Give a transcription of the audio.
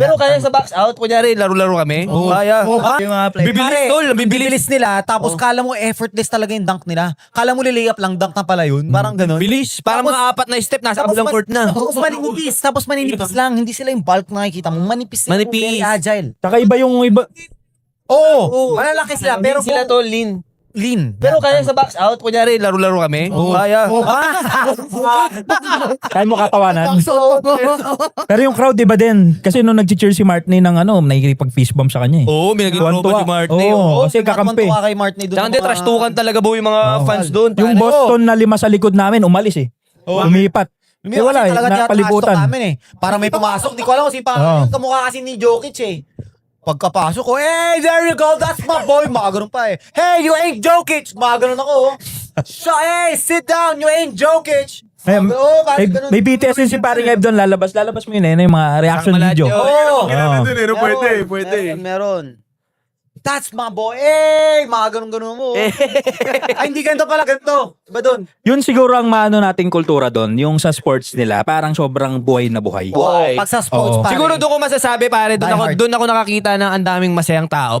Pero kaya sa box out, kunyari, laro-laro kami. Kaya. Yung mga play. Bibilis, tol. Bibilis nila, tapos kala mo effortless talaga yung dunk nila. Kala mo lilayap lang, dunk na pala yun. Parang ganun. Bilis. Parang Tapos- mga 4 na step, nasa kabilang court na. Tapos maninipis lang. Hindi sila yung bulk na nakikita mo. Manipis sila. Manipis. Very agile. Tsaka iba yung iba. Oo. Malalaki sila. Pero sila to lean. lean. Pero kaya sa box out, kunyari, laro-laro kami. Kaya. Kaya mo katawanan. Pero yung crowd iba din. Kasi nung nag-cheer si Martney ng nakikipag fist bump sa kanya eh. Oo, may naging promo si Martin. Oo, kasi kakampi. Tuwa kay Martin doon. Tsaka hindi, trash talkan talaga po yung mga fans doon. Yung Boston na 5 sa likod namin, umalis eh. Lumipat. Eh wala eh, napalibutan. Namin eh. Para may pumasok. Di ko alam kung si Panginoon. Kamukha kasi ni Jokic eh. Pagkapasok ko, hey, there you go, that's my boy. Mga ganun pa eh. Hey, you ain't Jokic. Mga ganun ako. Hey, sit down, you ain't Jokic. May BTS din si Paring Ev doon, lalabas mo yun yung mga reaction video. Pwede. Meron. That's my boy. Eh, mga ganun-ganun mo. Ay, hindi ganito pala, ganito. Diba doon? Yun siguro ang maano nating kultura doon, yung sa sports nila, parang sobrang buhay na buhay. Wow. Pag sa sports, Oo. pare. Siguro doon ko masasabi, pare, Die hard. doon ako nakakita ng ang daming masayang tao.